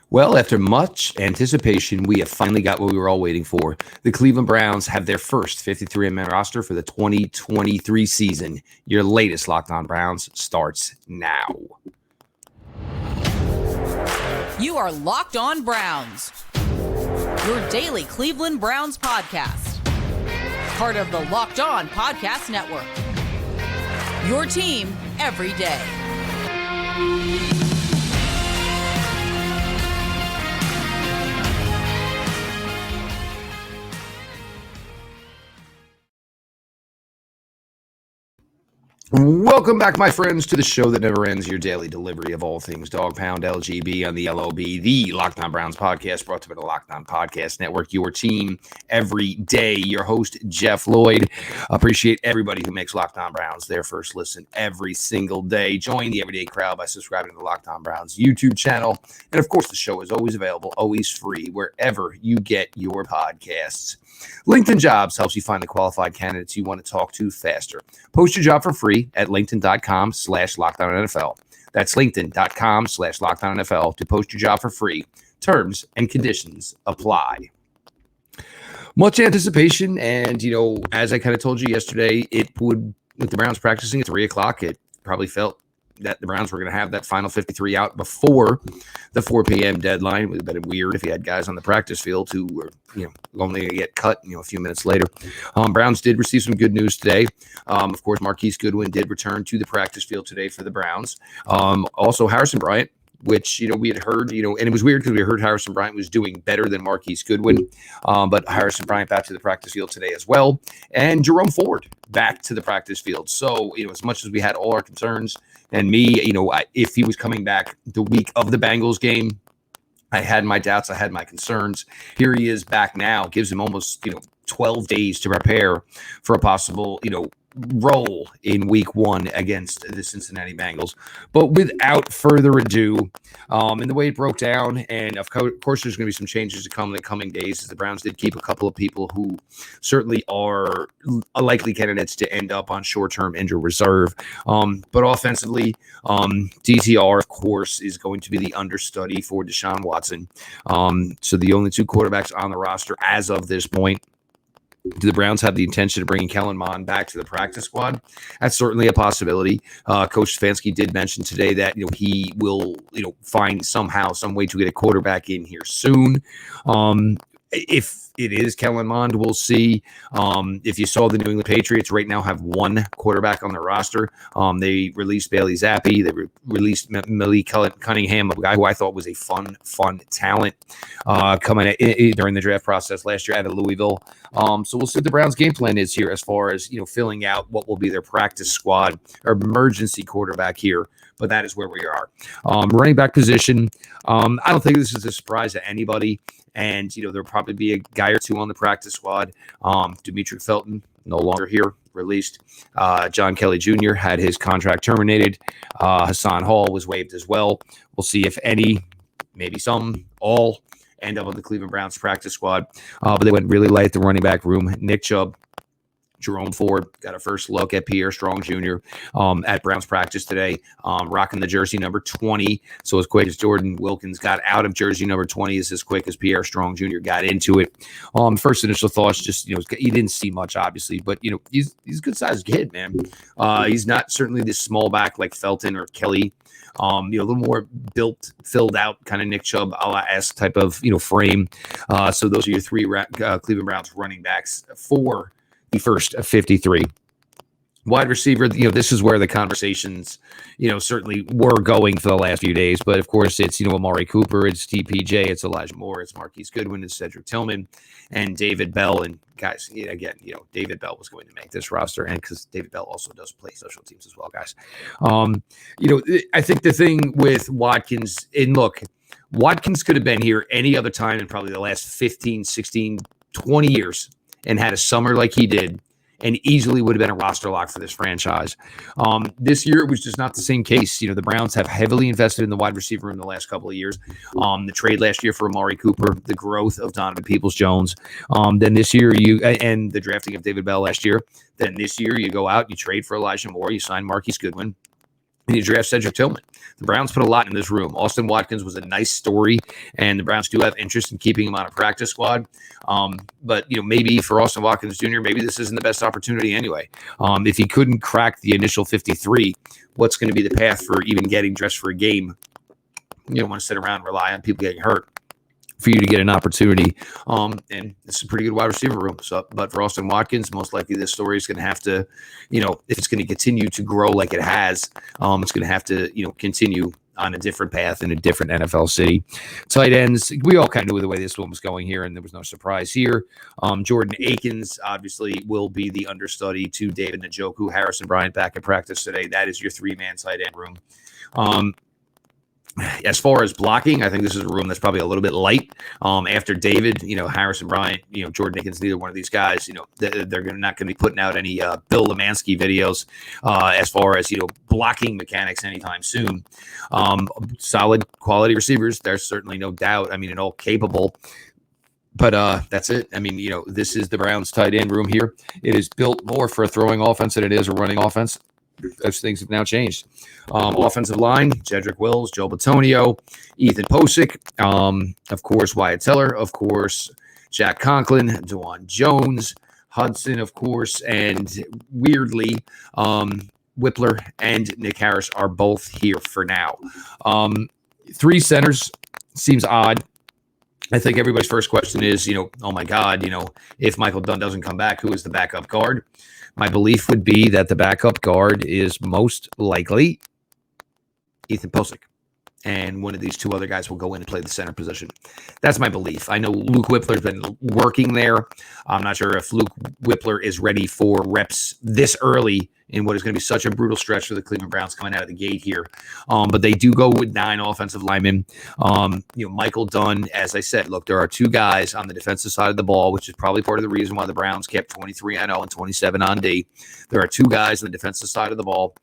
Well, after much anticipation, we have finally got what we were all waiting for. The Cleveland Browns have their first 53-man roster for the 2023 season. Your latest Locked On Browns starts now. You are Locked On Browns, your daily Cleveland Browns podcast. Part of the Locked On Podcast Network. Your team every day. Welcome back, my friends, to the show that never ends, your daily delivery of all things Dog Pound LGB on the LOB, the Locked On Browns podcast, brought to you by the Locked On Podcast Network, your team every day. Your host, Jeff Lloyd. Appreciate everybody who makes Locked On Browns their first listen every single day. Join the everyday crowd by subscribing to the Locked On Browns YouTube channel. And, of course, the show is always available, always free, wherever you get your podcasts. LinkedIn Jobs helps you find the qualified candidates you want to talk to faster. Post your job for free at linkedin.com/LockedOnNFL. That's linkedin.com/LockedOnNFL to post your job for free. Terms and conditions apply. Much anticipation, and, as I kind of told you yesterday, with the Browns practicing at 3 o'clock, it probably felt that the Browns were going to have that final 53 out before the 4 p.m. deadline. It would have been weird if you had guys on the practice field who were, only going to get cut, a few minutes later. Browns did receive some good news today. Of course, Marquisse Goodwin did return to the practice field today for the Browns. Also, Harrison Bryant, which, we had heard, and it was weird because we heard Harrison Bryant was doing better than Marquisse Goodwin. But Harrison Bryant back to the practice field today as well. And Jerome Ford back to the practice field. So, as much as we had all our concerns, and me, if he was coming back the week of the Bengals game, I had my doubts, I had my concerns. Here he is back now. Gives him almost, 12 days to prepare for a possible, role in week 1 against the Cincinnati Bengals. But without further ado, and the way it broke down, and of course there's going to be some changes to come in the coming days, as the Browns did keep a couple of people who certainly are likely candidates to end up on short-term injury reserve. But offensively, DTR, of course, is going to be the understudy for Deshaun Watson. So the only 2 quarterbacks on the roster as of this point. Do the Browns have the intention of bringing Kellen Mond back to the practice squad? That's certainly a possibility. Coach Stefanski did mention today that he will find some way to get a quarterback in here soon. If it is Kellen Mond, we'll see. If you saw, the New England Patriots right now have 1 quarterback on their roster. They released Bailey Zappi. They released Malik Cunningham, a guy who I thought was a fun talent coming during the draft process last year out of Louisville. So we'll see what the Browns' game plan is here as far as filling out what will be their practice squad or emergency quarterback here. But that is where we are. Running back position, I don't think this is a surprise to anybody. And, there'll probably be a guy or 2 on the practice squad. Demetric Felton, no longer here, released. John Kelly Jr. had his contract terminated. Hassan Hall was waived as well. We'll see if any, maybe some, all end up on the Cleveland Browns practice squad. But they went really light at the running back room. Nick Chubb, Jerome Ford got a first look at Pierre Strong Jr. At Browns practice today, rocking the jersey number 20. So as quick as Jordan Wilkins got out of jersey number 20 is as quick as Pierre Strong Jr. got into it. First initial thoughts, just, he didn't see much, obviously, but, he's a good-sized kid, man. He's not certainly this small back like Felton or Kelly. A little more built, filled out kind of Nick Chubb a la S type of, frame. So those are your 3 Cleveland Browns running backs for the first 53. Wide receiver, this is where the conversations, certainly were going for the last few days. But, of course, it's, Amari Cooper, it's TPJ, it's Elijah Moore, it's Marquise Goodwin, it's Cedric Tillman, and David Bell. And, guys, again, David Bell was going to make this roster. And because David Bell also does play special teams as well, guys. I think the thing with Watkins, and look, Watkins could have been here any other time in probably the last 15, 16, 20 years and had a summer like he did, and easily would have been a roster lock for this franchise. This year, it was just not the same case. The Browns have heavily invested in the wide receiver in the last couple of years. The trade last year for Amari Cooper, the growth of Donovan Peoples-Jones. Then this year, and the drafting of David Bell last year. Then this year, you go out, you trade for Elijah Moore, you sign Marquise Goodwin. and you draft Cedric Tillman. The Browns put a lot in this room. Austin Watkins was a nice story, and the Browns do have interest in keeping him on a practice squad. But, maybe for Austin Watkins Jr., maybe this isn't the best opportunity anyway. If he couldn't crack the initial 53, what's going to be the path for even getting dressed for a game? You don't want to sit around and rely on people getting hurt for you to get an opportunity. And it's a pretty good wide receiver room. But for Austin Watkins, most likely this story is going to have to, if it's going to continue to grow like it has, it's going to have to, continue on a different path in a different NFL city. Tight ends, we all kind of knew the way this one was going here, and there was no surprise here. Jordan Akins obviously will be the understudy to David Njoku. Harrison Bryant back in practice today. That is your 3-man tight end room. As far as blocking, I think this is a room that's probably a little bit light. After David, Harrison Bryant, Jordan Akins, neither one of these guys, they're not going to be putting out any Bill Lemansky videos as far as, blocking mechanics anytime soon. Solid quality receivers. There's certainly no doubt. And all capable. But that's it. This is the Browns tight end room here. It is built more for a throwing offense than it is a running offense. Those things have now changed. Offensive line, Jedrick Wills, Joe Bitonio, Ethan Posick, of course, Wyatt Teller, of course, Jack Conklin, DeJuan Jones, Hudson, of course, and weirdly, Whippler and Nick Harris are both here for now. 3 centers seems odd. I think everybody's first question is, oh my God, if Michael Dunn doesn't come back, who is the backup guard? My belief would be that the backup guard is most likely Ethan Posick, and one of these 2 other guys will go in and play the center position. That's my belief. I know Luke Whippler's been working there. I'm not sure if Luke Whippler is ready for reps this early in what is going to be such a brutal stretch for the Cleveland Browns coming out of the gate here. But they do go with 9 offensive linemen. Michael Dunn, as I said, look, there are 2 guys on the defensive side of the ball, which is probably part of the reason why the Browns kept 23-0 and 27 on D. There are 2 guys on the defensive side of the ball,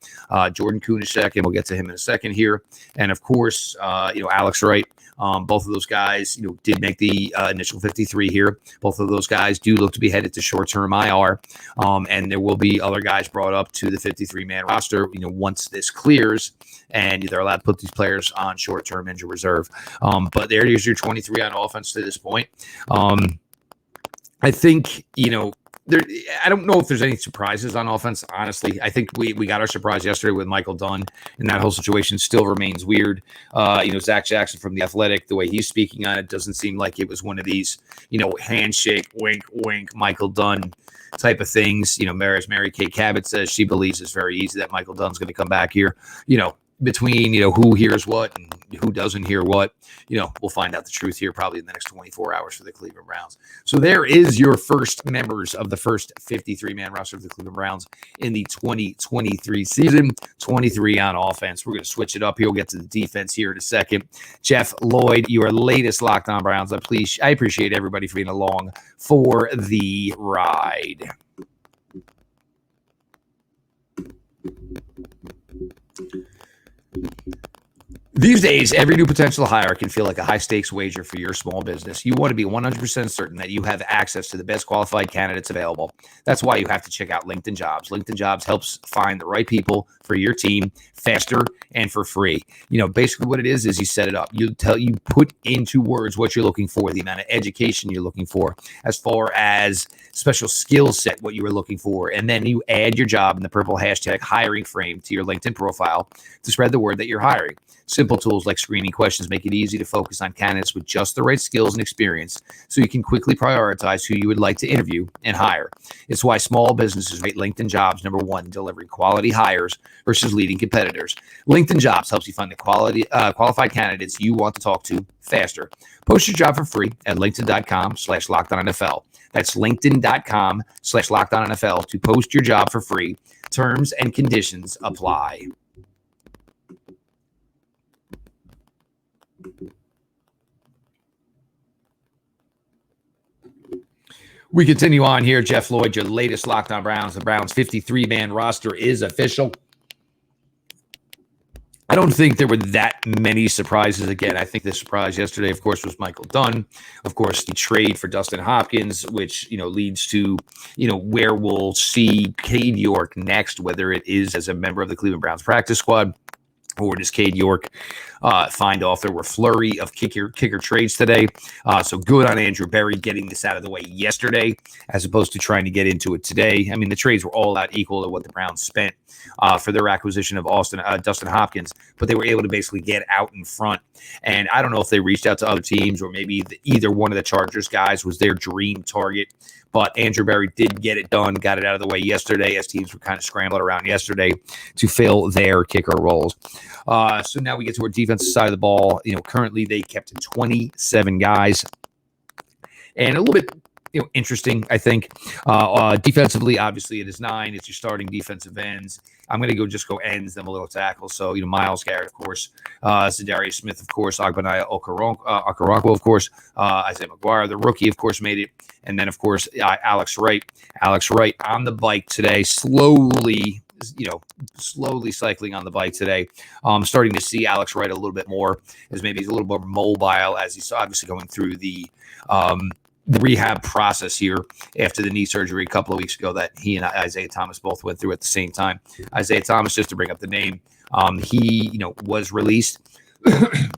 Jordan Kunishek, and we'll get to him in a second here. And of course, Alex Wright. Both of those guys, did make the initial 53 here. Both of those guys do look to be headed to short-term IR, and there will be other guys brought up to the 53-man roster, once this clears, and they're allowed to put these players on short-term injury reserve. But there is your 23 on offense to this point. I think, I don't know if there's any surprises on offense, honestly. I think we got our surprise yesterday with Michael Dunn, and that whole situation still remains weird. Zach Jackson from The Athletic, the way he's speaking on it doesn't seem like it was one of these, handshake, wink, wink, Michael Dunn type of things. Mary Kay Cabot says she believes it's very easy that Michael Dunn's going to come back here. Between, who hears what and who doesn't hear what, we'll find out the truth here probably in the next 24 hours for the Cleveland Browns. So there is your first members of the first 53-man roster of the Cleveland Browns in the 2023 season, 23 on offense. We're going to switch it up here. We'll get to the defense here in a second. Jeff Lloyd, your latest Locked On Browns. I appreciate everybody for being along for the ride. These days, every new potential hire can feel like a high-stakes wager for your small business. You want to be 100% certain that you have access to the best qualified candidates available. That's why you have to check out LinkedIn Jobs. LinkedIn Jobs helps find the right people for your team faster and for free. Basically what it is you set it up. You put into words what you're looking for, the amount of education you're looking for, as far as special skill set, what you were looking for, and then you add your job in the purple hashtag hiring frame to your LinkedIn profile to spread the word that you're hiring. Simple tools like screening questions make it easy to focus on candidates with just the right skills and experience so you can quickly prioritize who you would like to interview and hire. It's why small businesses rate LinkedIn Jobs #1 in delivering quality hires versus leading competitors. LinkedIn Jobs helps you find the qualified candidates you want to talk to faster. Post your job for free at linkedin.com/LockedOnNFL. That's linkedin.com/LockedOnNFL to post your job for free. Terms and conditions apply. We continue on here. Jeff Lloyd, your latest Locked On Browns. The Browns 53-man roster is official. I don't think there were that many surprises. Again, I think the surprise yesterday, of course, was Michael Dunn. Of course, the trade for Dustin Hopkins, which, leads to, where we'll see Cade York next, whether it is as a member of the Cleveland Browns practice squad Or does Cade York find off? There were a flurry of kicker trades today. So good on Andrew Berry getting this out of the way yesterday as opposed to trying to get into it today. I mean, the trades were all out equal to what the Browns spent for their acquisition of Dustin Hopkins, but they were able to basically get out in front. And I don't know if they reached out to other teams or maybe either one of the Chargers guys was their dream target. But Andrew Berry did get it done, got it out of the way yesterday as teams were kind of scrambling around yesterday to fill their kicker roles. So now we get to our defensive side of the ball. Currently they kept 27 guys. And a little bit interesting, I think. Defensively, obviously, it is 9. It's your starting defensive ends. I'm going to just go ends, them a little tackle. So, Myles Garrett, of course, Zadarius Smith, of course, Agbanaya Okoronkwo, of course, Isaiah McGuire, the rookie, of course, made it. And then, of course, Alex Wright. Alex Wright on the bike today, slowly cycling on the bike today. Starting to see Alex Wright a little bit more as maybe he's a little more mobile as he's obviously going through the rehab process here after the knee surgery a couple of weeks ago that he and Isaiah Thomas both went through at the same time. Isaiah Thomas, just to bring up the name, he was released.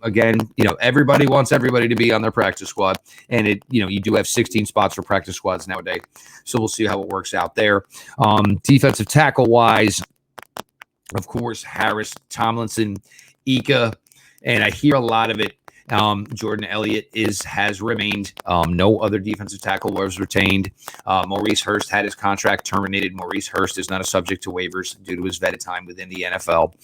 Again, everybody wants everybody to be on their practice squad, and you do have 16 spots for practice squads nowadays, so we'll see how it works out there. Defensive tackle wise, of course, Harris, Tomlinson, Ika, and I hear a lot of it. Jordan Elliott has remained. No other defensive tackle was retained. Maurice Hurst had his contract terminated. Maurice Hurst is not a subject to waivers due to his vetted time within the NFL.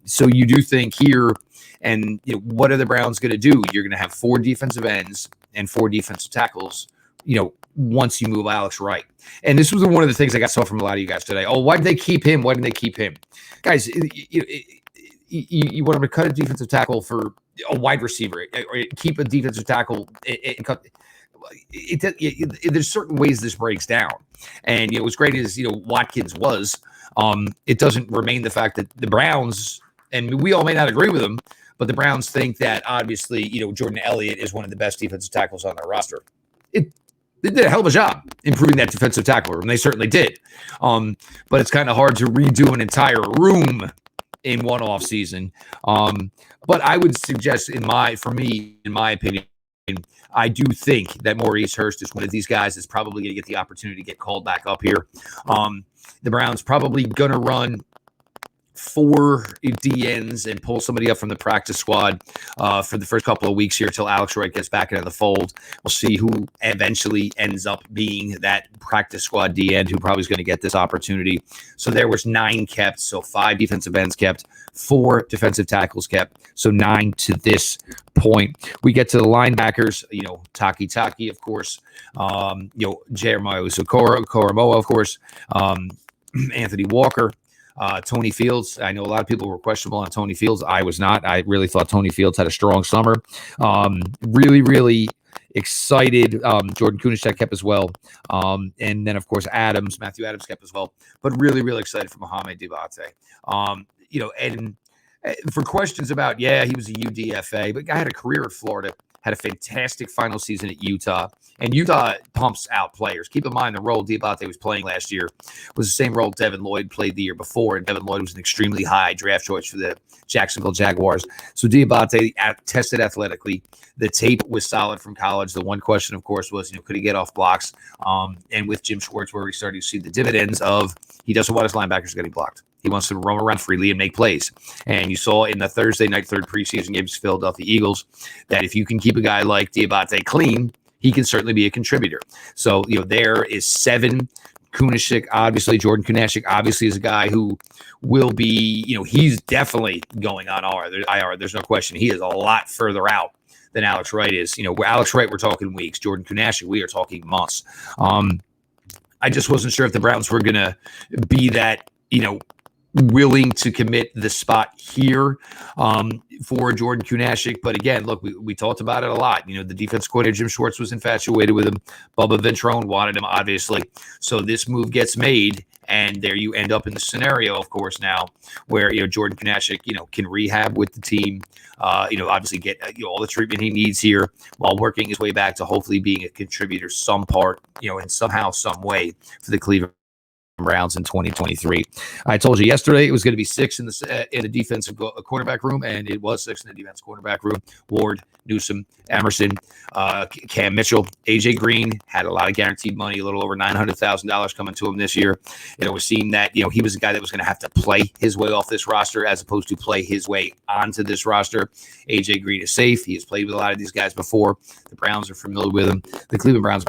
So you do think here, and what are the Browns going to do? You're going to have 4 defensive ends and 4 defensive tackles. Once you move Alex Wright, and this was one of the things I saw from a lot of you guys today. Oh, why did they keep him? Why didn't they keep him, guys? You want to cut a defensive tackle for a wide receiver, or keep a defensive tackle. There's certain ways this breaks down, and what's great is Watkins was. It doesn't remain the fact that the Browns, and we all may not agree with them, but the Browns think that obviously Jordan Elliott is one of the best defensive tackles on their roster. They did a hell of a job improving that defensive tackle room. They certainly did, but it's kind of hard to redo an entire room in one off season. But I would suggest in my opinion, I do think that Maurice Hurst is one of these guys that's probably going to get the opportunity to get called back up here. The Browns probably going to run 4 DNs and pull somebody up from the practice squad for the first couple of weeks here until Alex Wright gets back into the fold. We'll see who eventually ends up being that practice squad DN who probably is going to get this opportunity. So there was 9 kept, so 5 defensive ends kept, 4 defensive tackles kept, so 9 to this point. We get to the linebackers, Taki, of course, Jeremiah Koromoa, of course, Anthony Walker, Tony Fields. I know a lot of people were questionable on Tony Fields. I was not. I really thought Tony Fields had a strong summer. Really, really excited. Jordan Kunasek kept as well. And then, of course, Matthew Adams kept as well. But really, really excited for Mohamoud Diabate. And for questions about, he was a UDFA, but guy had a career at Florida, had a fantastic final season at Utah. And Utah pumps out players. Keep in mind the role Diabate was playing last year was the same role Devin Lloyd played the year before. And Devin Lloyd was an extremely high draft choice for the Jacksonville Jaguars. So Diabate tested athletically. The tape was solid from college. The one question, of course, was, could he get off blocks? And with Jim Schwartz, where we started to see the dividends of he doesn't want his linebackers getting blocked. He wants to roam around freely and make plays. And you saw in the Thursday night 3rd preseason games, Philadelphia Eagles, that if you can keep a guy like Diabate clean, he can certainly be a contributor. So, there is 7. Kunasek, obviously, Jordan Kunasek, obviously, is a guy who will be, he's definitely going on IR. There's no question. He is a lot further out than Alex Wright is. Where Alex Wright, we're talking weeks. Jordan Kunasek, we are talking months. I just wasn't sure if the Browns were going to be that, willing to commit the spot here for Jordan Kunasek. But again, look, we talked about it a lot. The defense coordinator, Jim Schwartz, was infatuated with him. Bubba Ventrone wanted him, obviously. So this move gets made, and there you end up in the scenario, of course, now where, Jordan Kunasek, can rehab with the team, obviously get all the treatment he needs here while working his way back to hopefully being a contributor some part, in somehow, some way for the Cleveland Browns in 2023. I told you yesterday it was going to be 6 in the defensive quarterback room, and it was 6 in the defensive quarterback room. Ward, Newsome, Emerson, Cam Mitchell, AJ Green had a lot of guaranteed money, a little over $900,000 coming to him this year. We're seeing that he was a guy that was going to have to play his way off this roster as opposed to play his way onto this roster. AJ Green is safe. He has played with a lot of these guys before. The Browns are familiar with him. The Cleveland Browns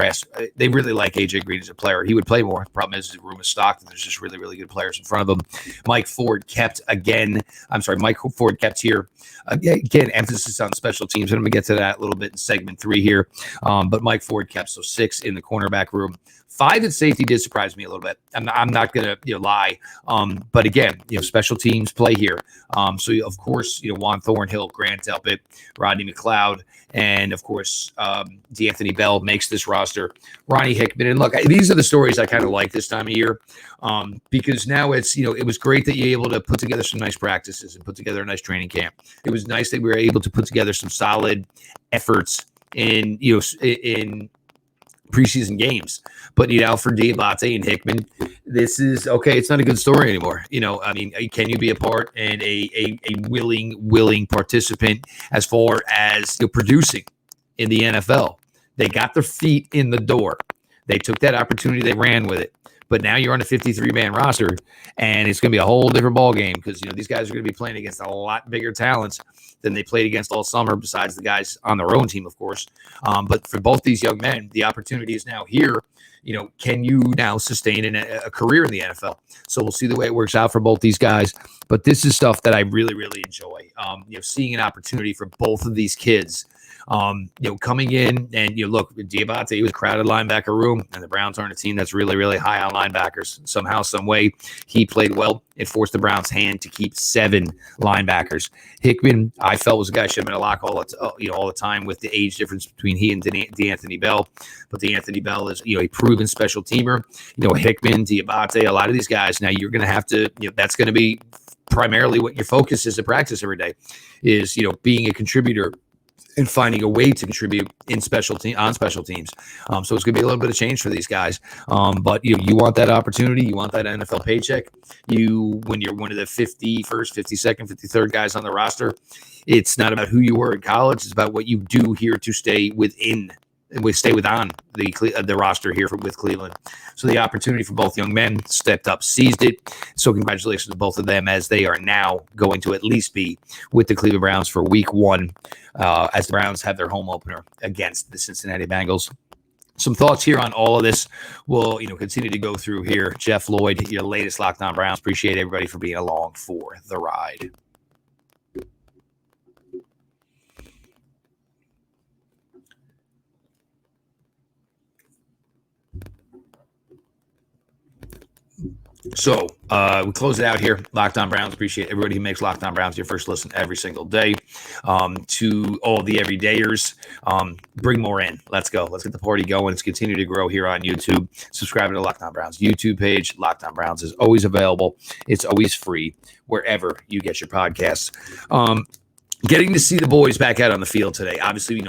they really like AJ Green as a player. He would play more. The problem is the room is stocked, and there's just really, really good players in front of him. Mike Ford kept here. Again, emphasis on special teams. And I'm going to get to that a little bit in segment 3 here. But Mike Ford kept, so 6 in the cornerback room. 5 at safety did surprise me a little bit. I'm not going to lie. But again, special teams play here. So, of course, Juan Thornhill, Grant Delpit, Rodney McLeod, and, of course, D'Anthony Bell makes this roster. Ronnie Hickman. And, look, these are the stories I kind of like this time of year because now it's, it was great that you're able to put together some nice practices and put together a nice training camp. It was nice that we were able to put together some solid efforts in preseason games. But for Diabate and Hickman, this is okay. It's not a good story anymore. Can you be a part and a willing participant as far as producing in the NFL? They got their feet in the door. They took that opportunity. They ran with it. But now you're on a 53-man roster, and it's going to be a whole different ballgame because these guys are going to be playing against a lot bigger talents than they played against all summer, besides the guys on their own team, of course. But for both these young men, the opportunity is now here. Can you now sustain a career in the NFL? So we'll see the way it works out for both these guys. But this is stuff that I really, really enjoy. Seeing an opportunity for both of these kids. Coming in and look, Diabate was a crowded linebacker room, and the Browns aren't a team that's really, really high on linebackers. Somehow, some way, he played well. It forced the Browns' hand to keep 7 linebackers. Hickman, I felt, was a guy should have been a lock all the time with the age difference between he and D'Anthony Bell. But D'Anthony Bell is a proven special teamer. Hickman, Diabate, a lot of these guys. Now you're going to have to. That's going to be primarily what your focus is at practice every day. Is being a contributor and finding a way to contribute on special teams. So it's going to be a little bit of change for these guys. But you want that opportunity. You want that NFL paycheck. When you're one of the 51st, 52nd, 53rd guys on the roster, it's not about who you were in college. It's about what you do here to stay within the roster here with Cleveland. So the opportunity for both young men stepped up, seized it. So congratulations to both of them as they are now going to at least be with the Cleveland Browns for week 1 as the Browns have their home opener against the Cincinnati Bengals. Some thoughts here on all of this. We'll continue to go through here. Jeff Lloyd, your latest Locked On Browns. Appreciate everybody for being along for the ride. So we close it out here. Locked On Browns. Appreciate everybody who makes Locked On Browns your first listen every single day. To all the everydayers, bring more in. Let's go. Let's get the party going. Let's continue to grow here on YouTube. Subscribe to the Locked On Browns YouTube page. Locked On Browns is always available. It's always free wherever you get your podcasts. Getting to see the boys back out on the field today. Obviously,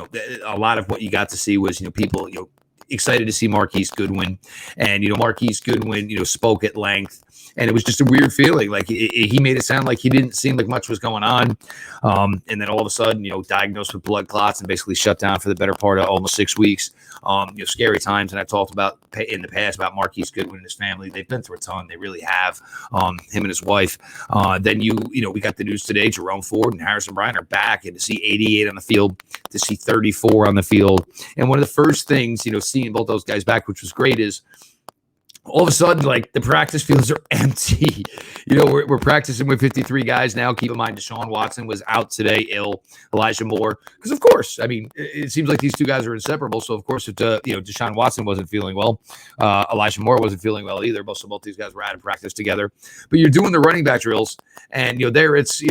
a lot of what you got to see was people excited to see Marquisse Goodwin, and Marquisse Goodwin spoke at length, and it was just a weird feeling. Like he made it sound like he didn't seem like much was going on, and then all of a sudden diagnosed with blood clots and basically shut down for the better part of almost 6 weeks. Scary times, and I talked about in the past about Marquisse Goodwin and his family. They've been through a ton. They really have. Him and his wife. Then we got the news today. Jerome Ford and Harrison Bryant are back, and to see 88 on the field, to see 34 on the field, and one of the first things seeing both those guys back, which was great, is all of a sudden, like, the practice fields are empty. We're practicing with 53 guys now. Keep in mind, Deshaun Watson was out today, ill. Elijah Moore, because of course, it seems like these two guys are inseparable. So of course, if Deshaun Watson wasn't feeling well, Elijah Moore wasn't feeling well either. Both these guys were out of practice together. But you're doing the running back drills, and there it's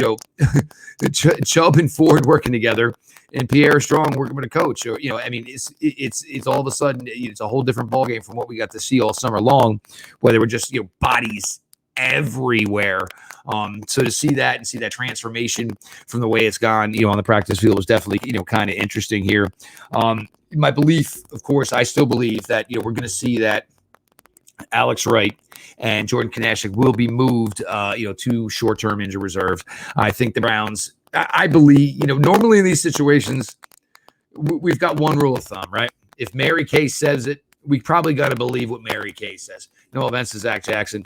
Chubb and Ford working together, and Pierre Strong working with a coach. It's all of a sudden it's a whole different ballgame from what we got to see all summer long, where there were just bodies everywhere. So to see that and see that transformation from the way it's gone, on the practice field was definitely kind of interesting here. My belief, of course, I still believe that we're going to see that Alex Wright and Jordan Kanashik will be moved, to short-term injury reserve. I think the Browns, I believe, normally in these situations, we've got one rule of thumb, right? If Mary Kay says it, we probably got to believe what Mary Kay says. No offense to Zach Jackson.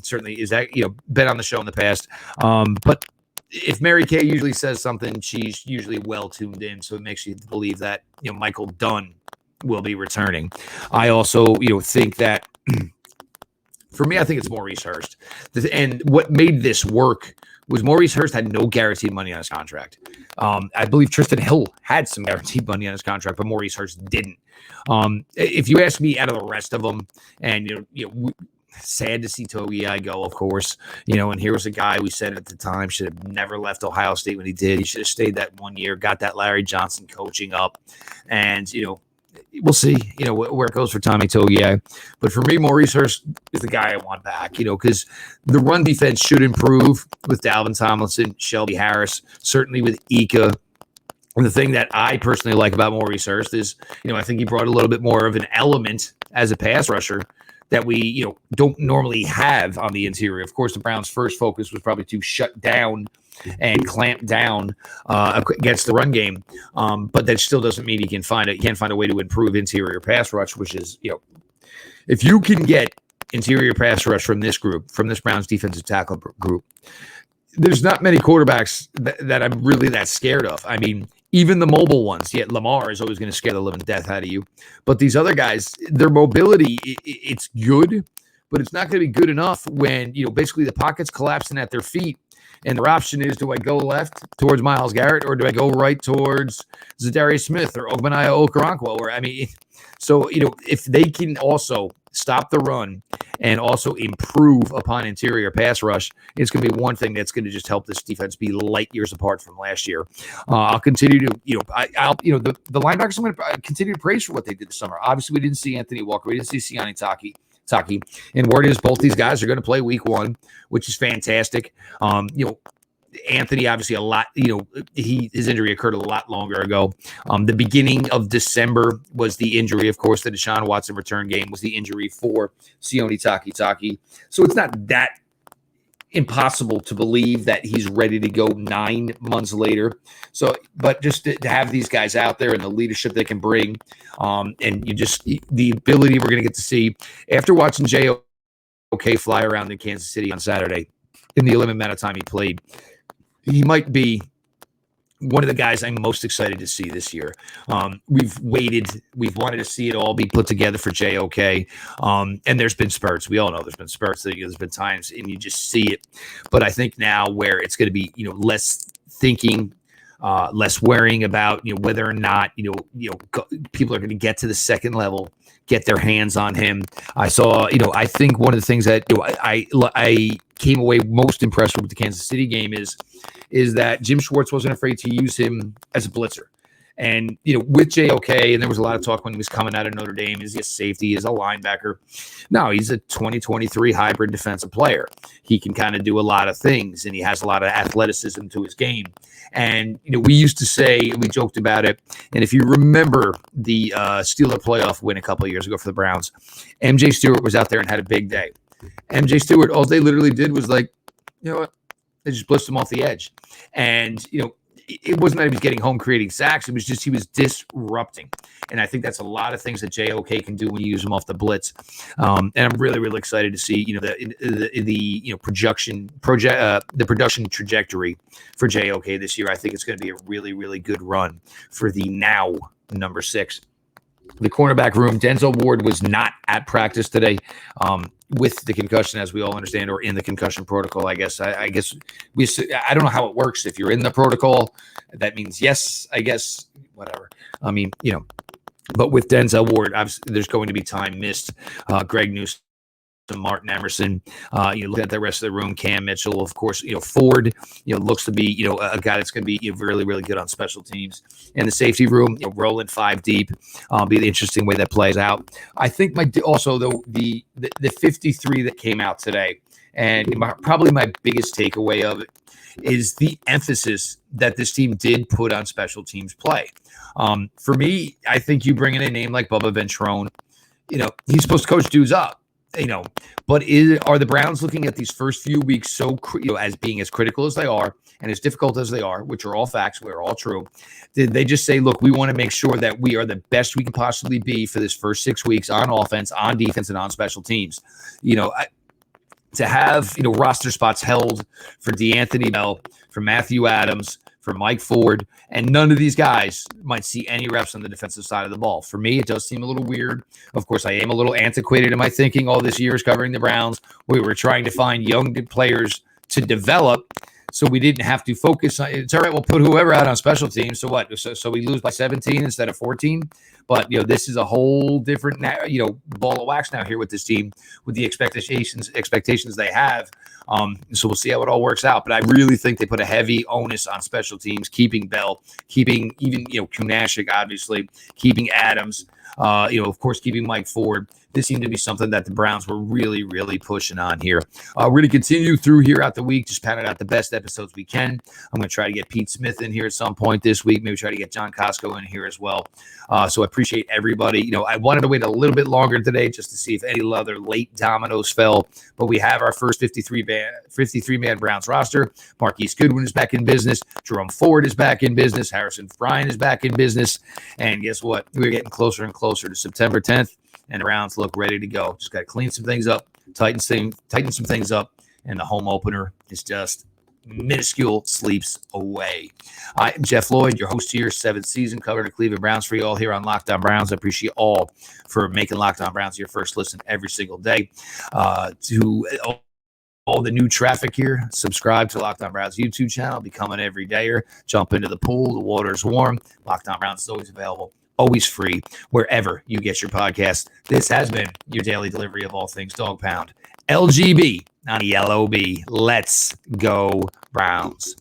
Certainly is that, been on the show in the past. But if Mary Kay usually says something, she's usually well tuned in. So it makes you believe that, Michael Dunn will be returning. I also, think that for me, I think it's Maurice Hurst. And what made this work was Maurice Hurst had no guaranteed money on his contract. I believe Tristan Hill had some guaranteed money on his contract, but Maurice Hurst didn't. If you ask me, out of the rest of them, and sad to see Togiai go, of course. And here was a guy we said at the time should have never left Ohio State when he did. He should have stayed that 1 year, got that Larry Johnson coaching up, and we'll see, where it goes for Tommy Togiai. But for me, Maurice Hurst is the guy I want back, because the run defense should improve with Dalvin Tomlinson, Shelby Harris, certainly with Ika. And the thing that I personally like about Maurice Hurst is, I think he brought a little bit more of an element as a pass rusher that we, don't normally have on the interior. Of course, the Browns' first focus was probably to shut down and clamp down against the run game. But that still doesn't mean he can't find a way to improve interior pass rush, which is, if you can get interior pass rush from this Browns defensive tackle group, there's not many quarterbacks that I'm really that scared of. I mean, even the mobile ones, yet Lamar is always going to scare the living death out of you. But these other guys, their mobility, it's good, but it's not going to be good enough when, basically the pocket's collapsing at their feet. And their option is, do I go left towards Myles Garrett, or do I go right towards Zadarius Smith or Ogbonnaya Okoronkwo? So, if they can also stop the run and also improve upon interior pass rush, it's going to be one thing that's going to just help this defense be light years apart from last year. I'll continue to, the linebackers, I'm going to continue to praise for what they did this summer. Obviously, we didn't see Anthony Walker. We didn't see Sione Taki. And word is both these guys are going to play week 1, which is fantastic. Anthony, obviously, a lot, his injury occurred a lot longer ago. The beginning of December was the injury, of course. The Deshaun Watson return game was the injury for Sione Taki. So it's not that impossible to believe that he's ready to go 9 months later. So, but just to have these guys out there and the leadership they can bring, and the ability we're going to get to see after watching J.O.K. fly around in Kansas City on Saturday in the limited amount of time he played. He might be one of the guys I'm most excited to see this year. We've wanted to see it all be put together for JOK. And there's been spurts. We all know there's been spurts. There's been times and you just see it. But I think now where it's going to be, less thinking, less worrying about, whether or not, people are going to get to the second level, get their hands on him. I saw, I think one of the things that I came away most impressed with the Kansas City game is that Jim Schwartz wasn't afraid to use him as a blitzer. And, with JOK, and there was a lot of talk when he was coming out of Notre Dame, is he a safety, is a linebacker? No, he's a 2023 hybrid defensive player. He can kind of do a lot of things, and he has a lot of athleticism to his game. And, we used to say, we joked about it, and if you remember the Steeler playoff win a couple of years ago for the Browns, MJ Stewart was out there and had a big day. MJ Stewart, all they literally did was like, you know what? They just blitzed him off the edge. And, it wasn't that he was getting home creating sacks. It was just he was disrupting. And I think that's a lot of things that JOK can do when you use him off the blitz. And I'm really, really excited to see, the production trajectory for JOK this year. I think it's going to be a really, really good run for the now number 6. The cornerback room, Denzel Ward was not at practice today with the concussion, as we all understand, or in the concussion protocol, I guess. I don't know how it works. If you're in the protocol, that means yes, I guess, whatever. I mean, but with Denzel Ward, there's going to be time missed. Greg Newsom, Martin Emerson, you look at the rest of the room, Cam Mitchell, of course, Ford, looks to be, a guy that's going to be really, really good on special teams. And the safety room, rolling 5 deep, be the interesting way that plays out. I think the 53 that came out today, and probably my biggest takeaway of it is the emphasis that this team did put on special teams play. For me, I think you bring in a name like Bubba Ventrone, he's supposed to coach dudes up. But are the Browns looking at these first few weeks so as being as critical as they are and as difficult as they are, which are all facts, we're all true? Did they just say, look, we want to make sure that we are the best we can possibly be for this first 6 weeks on offense, on defense, and on special teams? To have roster spots held for DeAnthony Bell, for Matthew Adams, for Mike Ford, and none of these guys might see any reps on the defensive side of the ball. For me, it does seem a little weird. Of course, I am a little antiquated in my thinking all this years covering the Browns. We were trying to find young players to develop, so we didn't have to focus on it's all right, we'll put whoever out on special teams. So what? So we lose by 17 instead of 14. But this is a whole different ball of wax now here with this team, with the expectations they have. So we'll see how it all works out. But I really think they put a heavy onus on special teams, keeping Bell, keeping even Kunashik, obviously, keeping Adams, of course, keeping Mike Ford. This seemed to be something that the Browns were really, really pushing on here. We're going to continue through here out the week, just pounding out the best episodes we can. I'm going to try to get Pete Smith in here at some point this week, maybe try to get John Costco in here as well. So I appreciate everybody. I wanted to wait a little bit longer today just to see if any other late dominoes fell, but we have our first 53-man Browns roster. Marquisse Goodwin is back in business. Jerome Ford is back in business. Harrison Bryant is back in business. And guess what? We're getting closer and closer to September 10th. And the Browns look ready to go. Just got to clean some things up, tighten some things up, and the home opener is just minuscule sleeps away. I am Jeff Lloyd, your host here, 7th season, covering the Cleveland Browns for you all here on Locked On Browns. I appreciate you all for making Locked On Browns your first listen every single day. To all the new traffic here, subscribe to Locked On Browns YouTube channel, become an everydayer, jump into the pool, the water's warm. Locked On Browns is always available, always free, wherever you get your podcast. This has been your daily delivery of all things Dog Pound. LGB, not LOB. Let's go Browns.